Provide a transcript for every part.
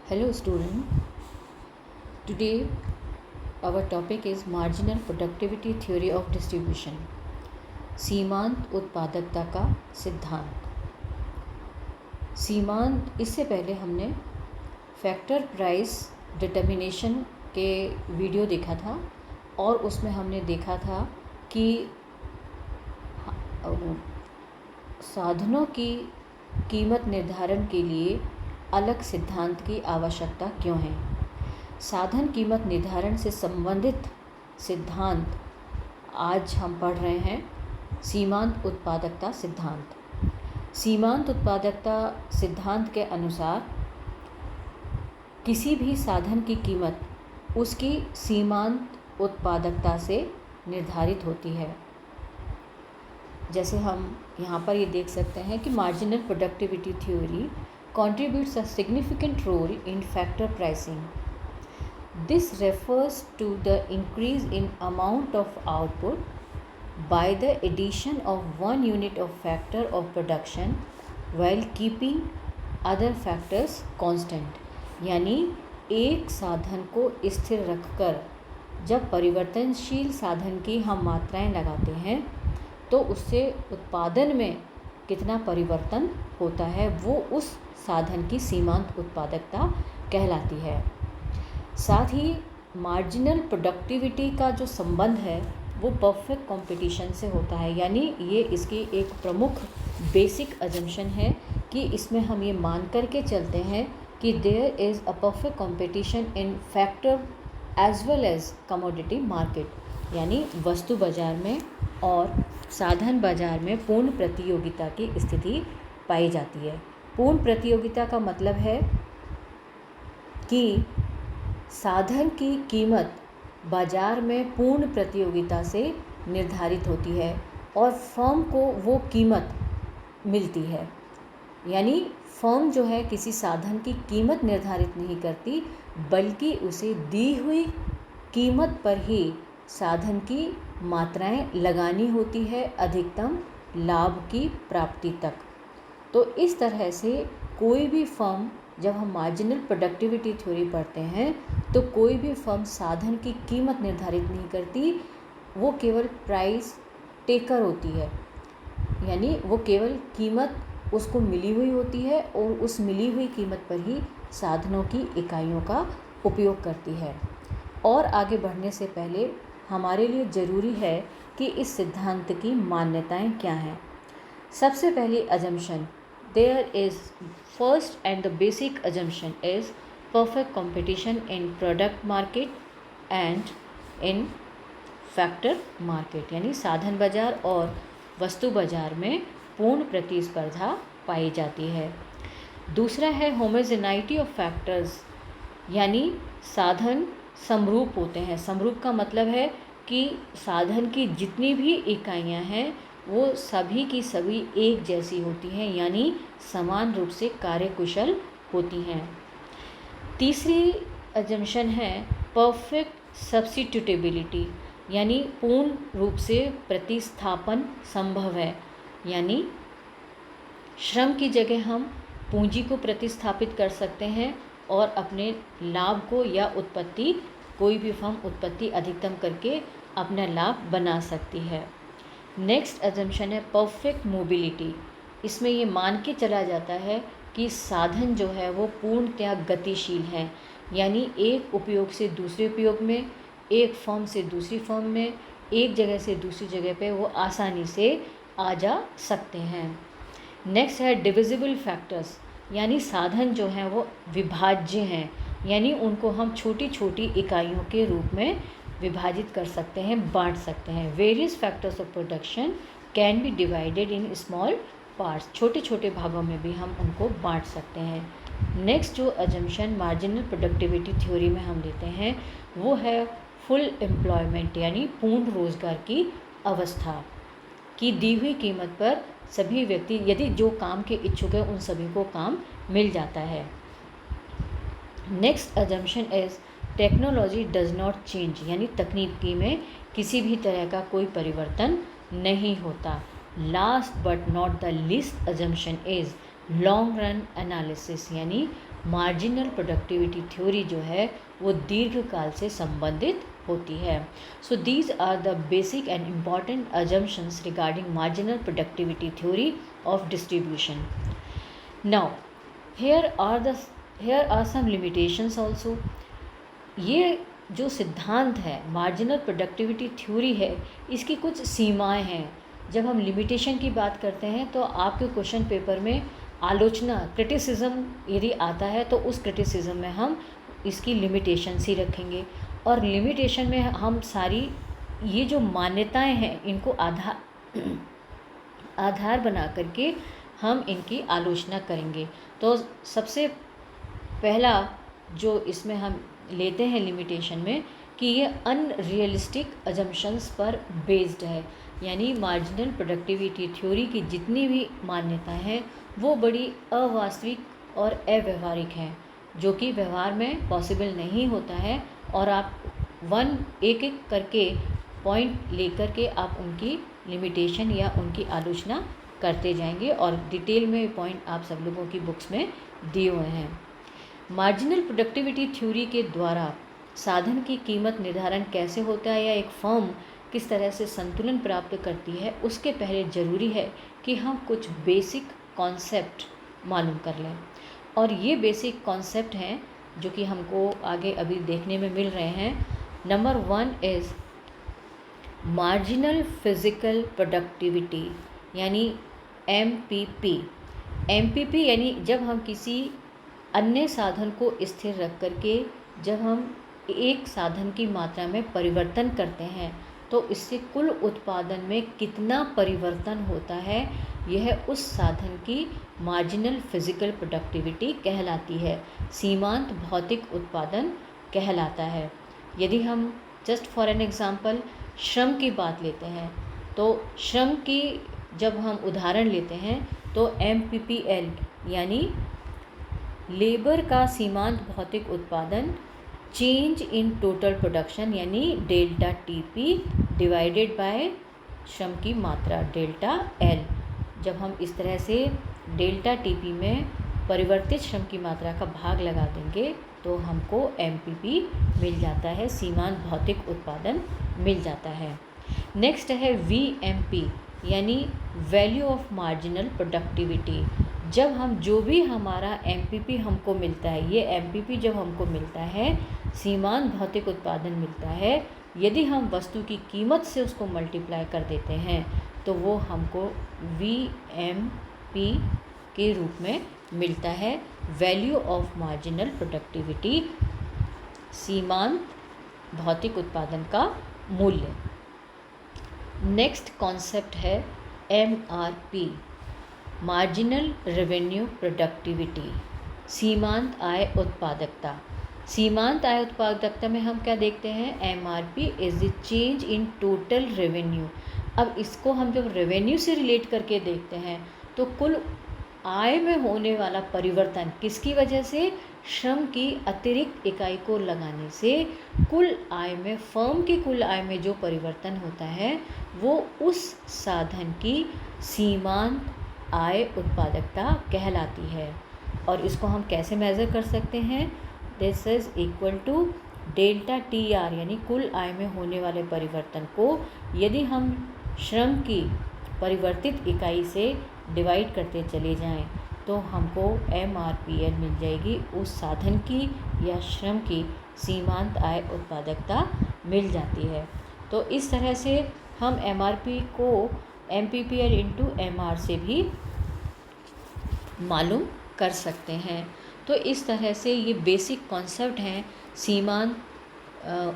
Hello student, today our topic is marginal productivity theory of distribution. सीमांत उत्पादकता का सिद्धांत. सीमांत इससे पहले हमने फैक्टर प्राइस डिटर्मिनेशन के वीडियो देखा था और उसमें हमने देखा था कि साधनों की कीमत निर्धारण के लिए अलग सिद्धांत की आवश्यकता क्यों है. साधन कीमत निर्धारण से संबंधित सिद्धांत आज हम पढ़ रहे हैं. सीमांत उत्पादकता सिद्धांत. सीमांत उत्पादकता सिद्धांत के अनुसार किसी भी साधन की कीमत उसकी सीमांत उत्पादकता से निर्धारित होती है. जैसे हम यहाँ पर ये देख सकते हैं कि marginal productivity theory contributes a significant role in factor pricing. This refers to the increase in amount of output by the addition of one unit of factor of production while keeping other factors constant. यानी एक साधन को स्थिर रखकर जब परिवर्तनशील साधन की हम मात्राएं लगाते हैं तो उससे उत्पादन में कितना परिवर्तन होता है वो उस साधन की सीमांत उत्पादकता कहलाती है. साथ ही मार्जिनल प्रोडक्टिविटी का जो संबंध है वो परफेक्ट कंपटीशन से होता है. यानी ये इसकी एक प्रमुख बेसिक अजम्पशन है कि इसमें हम ये मान कर के चलते हैं कि there is a perfect competition in factor as well as commodity market. यानी वस्तु बाजार में और साधन बाजार में पूर्ण प्रतियोगिता की स्थिति पाई जाती है. पूर्ण प्रतियोगिता का मतलब है कि साधन की कीमत बाजार में पूर्ण प्रतियोगिता से निर्धारित होती है और फर्म को वो कीमत मिलती है. यानी फर्म जो है किसी साधन की कीमत निर्धारित नहीं करती बल्कि उसे दी हुई कीमत पर ही साधन की मात्राएं लगानी होती है अधिकतम लाभ की प्राप्ति तक. तो इस तरह से कोई भी फर्म, जब हम मार्जिनल प्रोडक्टिविटी थ्योरी पढ़ते हैं तो कोई भी फर्म साधन की कीमत निर्धारित नहीं करती, वो केवल प्राइस टेकर होती है. यानी वो केवल कीमत उसको मिली हुई होती है और उस मिली हुई कीमत पर ही साधनों की इकाइयों का उपयोग करती है. और आगे बढ़ने से पहले हमारे लिए ज़रूरी है कि इस सिद्धांत की मान्यताएं क्या हैं. सबसे पहली assumption, there is first and the basic assumption is perfect competition in product market and in factor market. यानी साधन बाजार और वस्तु बाजार में पूर्ण प्रतिस्पर्धा पाई जाती है. दूसरा है होमोजेनाइटी ऑफ फैक्टर्स. यानी साधन समरूप होते हैं. समरूप का मतलब है कि साधन की जितनी भी इकाइयां हैं वो सभी की सभी एक जैसी होती हैं, यानी समान रूप से कार्यकुशल होती हैं. तीसरी अजम्पशन है परफेक्ट सब्स्टिट्यूटेबिलिटी. यानी पूर्ण रूप से प्रतिस्थापन संभव है. यानी श्रम की जगह हम पूंजी को प्रतिस्थापित कर सकते हैं और अपने लाभ को या उत्पत्ति, कोई भी फर्म उत्पत्ति अधिकतम करके अपना लाभ बना सकती है. नेक्स्ट अजम्पशन है परफेक्ट मोबिलिटी. इसमें ये मान के चला जाता है कि साधन जो है वो पूर्णतया गतिशील है. यानी एक उपयोग से दूसरे उपयोग में, एक फर्म से दूसरी फर्म में, एक जगह से दूसरी जगह पे वो आसानी से आ जा सकते हैं. नेक्स्ट है डिविजिबल फैक्टर्स. यानी साधन जो हैं वो विभाज्य हैं. यानी उनको हम छोटी छोटी इकाइयों के रूप में विभाजित कर सकते हैं, बांट सकते हैं. Various factors of production can be divided in small parts. छोटे छोटे भागों में भी हम उनको बांट सकते हैं. नेक्स्ट जो अजम्पशन मार्जिनल प्रोडक्टिविटी थ्योरी में हम लेते हैं वो है फुल एम्प्लॉयमेंट. यानी पूर्ण रोजगार की अवस्था की दी हुई कीमत पर सभी व्यक्ति, यदि जो काम के इच्छुक है उन सभी को काम मिल जाता है. Next assumption is technology does not change. यानी तकनीकी में किसी भी तरह का कोई परिवर्तन नहीं होता. Last but not the least assumption is long run analysis यानी मार्जिनल प्रोडक्टिविटी थ्योरी जो है वो दीर्घकाल से संबंधित होती है। So these are the basic and important assumptions regarding marginal productivity theory of distribution. Now here are some limitations also। ये जो सिद्धांत है मार्जिनल प्रोडक्टिविटी थ्योरी है, इसकी कुछ सीमाएं हैं। जब हम लिमिटेशन की बात करते हैं तो आपके क्वेश्चन पेपर में आलोचना क्रिटिसिज्म यदि आता है तो उस क्रिटिसिज्म में हम इसकी लिमिटेशंस ही रखेंगे, और लिमिटेशन में हम सारी ये जो मान्यताएं हैं इनको आधार बना करके हम इनकी आलोचना करेंगे। तो सबसे पहला जो इसमें हम लेते हैं लिमिटेशन में कि ये अनरियलिस्टिक अजम्पशंस पर बेस्ड है, यानी मार्जिनल प्रोडक्टिविटी थ्योरी की जितनी भी मान्यताएं हैं वो बड़ी अवास्तविक और अव्यवहारिक हैं, जो कि व्यवहार में पॉसिबल नहीं होता है, और आप एक एक करके पॉइंट लेकर के आप उनकी लिमिटेशन या उनकी आलोचना करते जाएंगे, और डिटेल में पॉइंट आप सब लोगों की बुक्स में दिए हुए हैं। मार्जिनल प्रोडक्टिविटी थ्योरी के द्वारा साधन की कीमत निर्धारण कैसे होता है या एक फर्म किस तरह से संतुलन प्राप्त करती है, उसके पहले ज़रूरी है कि हम कुछ बेसिक कॉन्सेप्ट मालूम कर लें। और ये बेसिक कॉन्सेप्ट हैं जो कि हमको आगे अभी देखने में मिल रहे हैं। Number 1 is marginal physical productivity यानी MPP। MPP यानी जब हम किसी अन्य साधन को स्थिर रख करके जब हम एक साधन की मात्रा में परिवर्तन करते हैं तो इससे कुल उत्पादन में कितना परिवर्तन होता है, यह उस साधन की मार्जिनल फिज़िकल प्रोडक्टिविटी कहलाती है, सीमांत भौतिक उत्पादन कहलाता है। यदि हम जस्ट फॉर एन एग्ज़ाम्पल श्रम की बात लेते हैं तो श्रम की जब हम उदाहरण लेते हैं तो MPPL यानी लेबर का सीमांत भौतिक उत्पादन चेंज इन टोटल प्रोडक्शन यानी डेल्टा TP डिवाइडेड बाय श्रम की मात्रा डेल्टा L। जब हम इस तरह से डेल्टा TP में परिवर्तित श्रम की मात्रा का भाग लगा देंगे तो हमको MPP मिल जाता है, सीमांत भौतिक उत्पादन मिल जाता है। नेक्स्ट है VMP यानी वैल्यू ऑफ मार्जिनल प्रोडक्टिविटी। जब हम जो भी हमारा MPP हमको मिलता है, ये MPP जब हमको मिलता है, सीमांत भौतिक उत्पादन मिलता है, यदि हम वस्तु की कीमत से उसको मल्टीप्लाई कर देते हैं तो वो हमको VMP के रूप में मिलता है, वैल्यू ऑफ मार्जिनल प्रोडक्टिविटी, सीमांत भौतिक उत्पादन का मूल्य। नेक्स्ट कॉन्सेप्ट है MRP मार्जिनल रेवेन्यू प्रोडक्टिविटी, सीमांत आय उत्पादकता। सीमांत आय उत्पादकता में हम क्या देखते हैं, MRP is the change in total revenue. अब इसको हम जब रेवेन्यू से रिलेट करके देखते हैं तो कुल आय में होने वाला परिवर्तन किसकी वजह से, श्रम की अतिरिक्त इकाई को लगाने से कुल आय में, फर्म की कुल आय में जो परिवर्तन होता है वो उस साधन की सीमांत आय उत्पादकता कहलाती है। और इसको हम कैसे मेज़र कर सकते हैं, this is equal to delta TR यानी कुल आय में होने वाले परिवर्तन को यदि हम श्रम की परिवर्तित इकाई से डिवाइड करते चले जाएं तो हमको MRPL मिल जाएगी, उस साधन की या श्रम की सीमांत आय उत्पादकता मिल जाती है। तो इस तरह से हम MRP को MPPL इंटू MR से भी मालूम कर सकते हैं। तो इस तरह से ये बेसिक कॉन्सेप्ट हैं सीमांत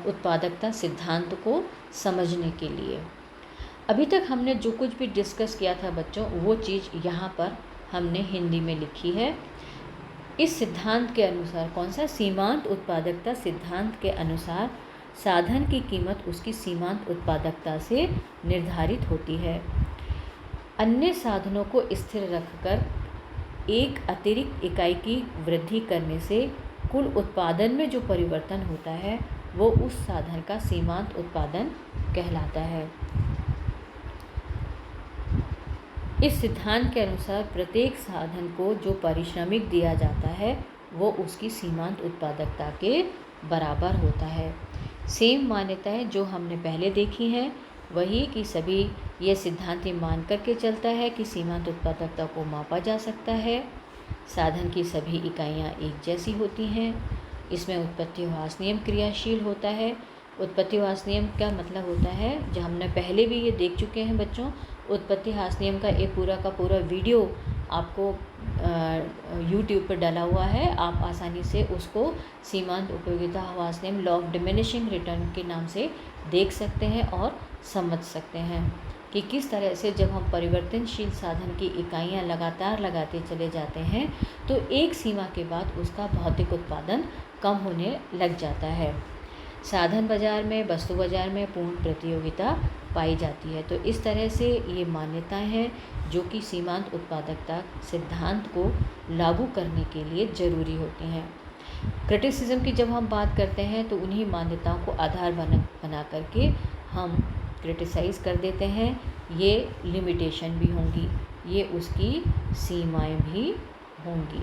उत्पादकता सिद्धांत को समझने के लिए। अभी तक हमने जो कुछ भी डिस्कस किया था बच्चों, वो चीज़ यहाँ पर हमने हिंदी में लिखी है। इस सिद्धांत के अनुसार, कौन सा, सीमांत उत्पादकता सिद्धांत के अनुसार साधन की कीमत उसकी सीमांत उत्पादकता से निर्धारित होती है। अन्य साधनों को स्थिर रखकर एक अतिरिक्त इकाई की वृद्धि करने से कुल उत्पादन में जो परिवर्तन होता है वो उस साधन का सीमांत उत्पादन कहलाता है। इस सिद्धांत के अनुसार प्रत्येक साधन को जो पारिश्रमिक दिया जाता है वो उसकी सीमांत उत्पादकता के बराबर होता है। सेम मान्यताएं जो हमने पहले देखी हैं वही कि सभी ये सिद्धांत ये मान करके चलता है कि सीमांत उत्पादकता को मापा जा सकता है। साधन की सभी इकाइयाँ एक जैसी होती हैं। इसमें उत्पत्ति ह्रास नियम क्रियाशील होता है। उत्पत्ति ह्रास नियम का मतलब होता है, जो हमने पहले भी ये देख चुके हैं बच्चों, उत्पत्ति ह्रास नियम का एक पूरा का पूरा वीडियो आपको यूट्यूब पर डाला हुआ है। आप आसानी से उसको सीमांत उपयोगिता ह्रास नियम लॉ ऑफ डिमिनिशिंग रिटर्न के नाम से देख सकते हैं और समझ सकते हैं कि किस तरह से जब हम परिवर्तनशील साधन की इकाइयाँ लगातार लगाते चले जाते हैं तो एक सीमा के बाद उसका भौतिक उत्पादन कम होने लग जाता है। साधन बाजार में, वस्तु बाजार में पूर्ण प्रतियोगिता पाई जाती है। तो इस तरह से ये मान्यताएं हैं जो कि सीमांत उत्पादकता सिद्धांत को लागू करने के लिए ज़रूरी होती हैं। क्रिटिसिज्म की जब हम बात करते हैं तो उन्हीं मान्यताओं को आधार बना करके हम क्रिटिसाइज़ कर देते हैं। ये लिमिटेशन भी होंगी, ये उसकी सीमाएं भी होंगी।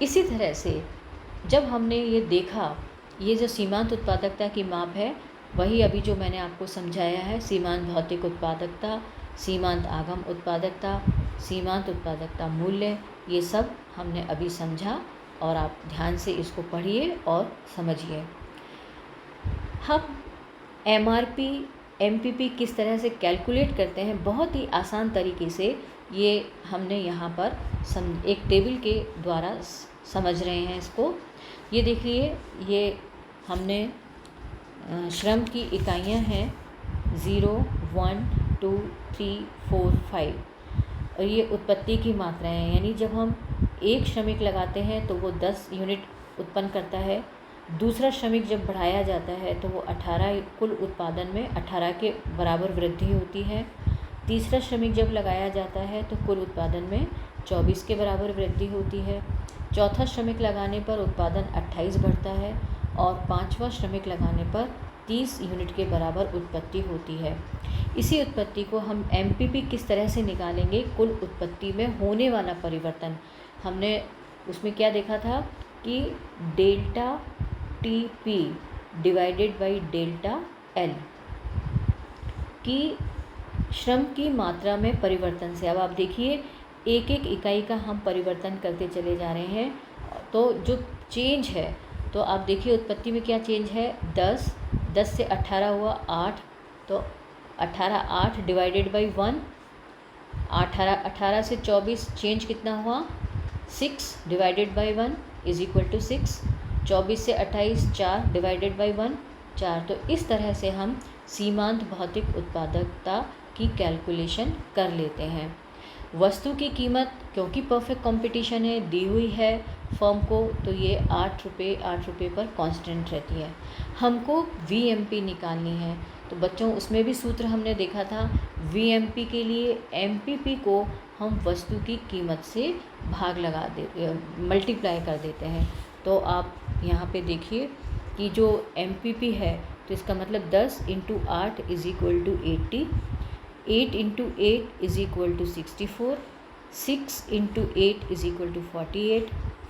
इसी तरह से जब हमने ये देखा, ये जो सीमांत उत्पादकता की माप है वही अभी जो मैंने आपको समझाया है, सीमांत भौतिक उत्पादकता, सीमांत आगम उत्पादकता, सीमांत उत्पादकता मूल्य, ये सब हमने अभी समझा और आप ध्यान से इसको पढ़िए और समझिए। हम एमआरपी, एमपीपी किस तरह से कैलकुलेट करते हैं बहुत ही आसान तरीके से ये हमने यहाँ पर एक टेबल के द्वारा समझ रहे हैं इसको। ये देखिए, ये हमने श्रम की इकाइयाँ हैं 0, 1, 2, 3, 4, 5 और ये उत्पत्ति की मात्राएं हैं, यानी जब हम एक श्रमिक लगाते हैं तो वो 10 यूनिट उत्पन्न करता है। दूसरा श्रमिक जब बढ़ाया जाता है तो वो 18, कुल उत्पादन में 18 के बराबर वृद्धि होती है। तीसरा श्रमिक जब लगाया जाता है तो कुल उत्पादन में 24 के बराबर वृद्धि होती है। चौथा श्रमिक लगाने पर उत्पादन 28 बढ़ता है और पांचवा श्रमिक लगाने पर 30 यूनिट के बराबर उत्पत्ति होती है। इसी उत्पत्ति को हम एमपीपी किस तरह से निकालेंगे, कुल उत्पत्ति में होने वाला परिवर्तन। हमने उसमें क्या देखा था कि delta TP divided by delta L की श्रम की मात्रा में परिवर्तन से, अब आप देखिए एक एक इकाई का हम परिवर्तन करते चले जा रहे हैं तो जो चेंज है, तो आप देखिए उत्पत्ति में क्या चेंज है, 10 से 18 हुआ 8, तो 18 8 डिवाइडेड बाई 1, 18 से 24 चेंज कितना हुआ 6 divided by 1 is equal to 6, 24 से 28 4 डिवाइडेड बाई 1 4। तो इस तरह से हम सीमांत भौतिक उत्पादकता की कैलकुलेशन कर लेते हैं। वस्तु की कीमत क्योंकि परफेक्ट कंपटीशन है, दी हुई है फर्म को, तो ये 8 रुपये पर कांस्टेंट रहती है। हमको वीएमपी निकालनी है, तो बच्चों उसमें भी सूत्र हमने देखा था। वीएमपी के लिए एमपीपी को हम वस्तु की कीमत से भाग लगा दे, मल्टीप्लाई कर देते हैं। तो आप यहाँ पे देखिए कि जो एमपीपी है तो इसका मतलब 10 × 8 is equal to 80, 8 × 8 is equal to 64, 6 × 8 is equal to 48,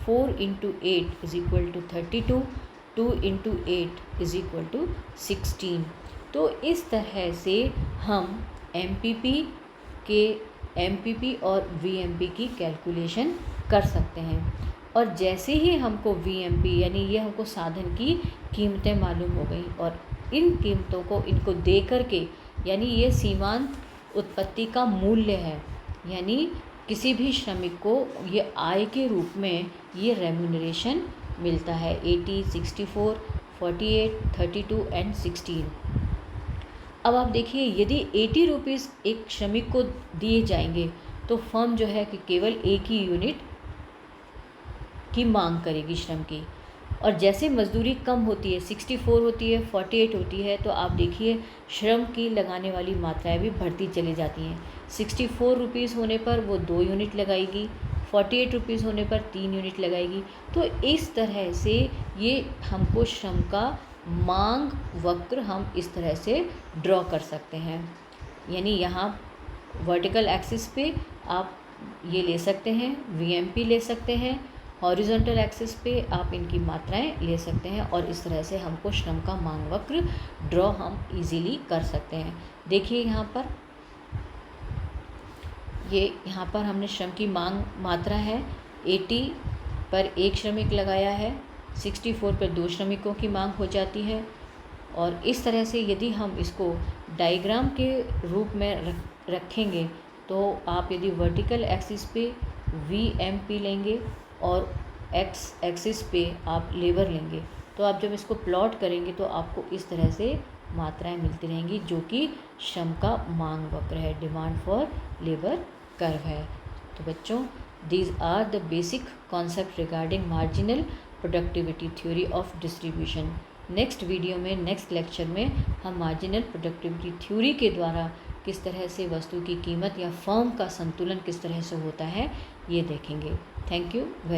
4 × 8 is equal to 32, 2 × 8 is equal to 16। तो इस तरह से हम एमपीपी और वीएमपी की कैलकुलेशन कर सकते हैं। और जैसे ही हमको वीएमपी यानी ये हमको साधन की कीमतें मालूम हो गई और इन कीमतों को इनको दे करके, यानी ये सीमांत उत्पत्ति का मूल्य है, यानी किसी भी श्रमिक को ये आय के रूप में ये रेम्यूनरेशन मिलता है 80, 64, 48, 32 एंड 16। अब आप देखिए यदि 80 रुपीज़ एक श्रमिक को दिए जाएंगे तो फर्म जो है कि केवल एक ही यूनिट की मांग करेगी श्रम की, और जैसे मजदूरी कम होती है 64 होती है 48 होती है, तो आप देखिए श्रम की लगाने वाली मात्राएं भी बढ़ती चली जाती हैं। 64 रुपीज़ होने पर वो 2 यूनिट लगाएगी, 48 रुपीज़ होने पर 3 यूनिट लगाएगी। तो इस तरह से ये हमको श्रम का मांग वक्र हम इस तरह से ड्रॉ कर सकते हैं। यानी यहाँ वर्टिकल एक्सिस पे आप ये ले सकते हैं, वीएमपी ले सकते हैं, हॉरिजॉन्टल एक्सिस पे आप इनकी मात्राएं ले सकते हैं, और इस तरह से हमको श्रम का मांग वक्र ड्रॉ हम इजीली कर सकते हैं। देखिए यहाँ पर हमने श्रम की मांग मात्रा है 80 पर एक श्रमिक लगाया है, 64 पर 2 श्रमिकों की मांग हो जाती है। और इस तरह से यदि हम इसको डायग्राम के रूप में रखेंगे तो आप यदि वर्टिकल एक्सिस पे वीएमपी लेंगे और एक्स एक्सिस पे आप लेबर लेंगे, तो आप जब इसको प्लॉट करेंगे तो आपको इस तरह से मात्राएं मिलती रहेंगी, जो कि श्रम का मांग वक्र है, डिमांड फॉर लेबर कर्व है। तो बच्चों, these are the basic concept regarding marginal productivity theory of distribution। Next video में, नेक्स्ट लेक्चर में हम मार्जिनल प्रोडक्टिविटी थ्योरी के द्वारा किस तरह से वस्तु की कीमत या फर्म का संतुलन किस तरह से होता है ये देखेंगे। Thank you very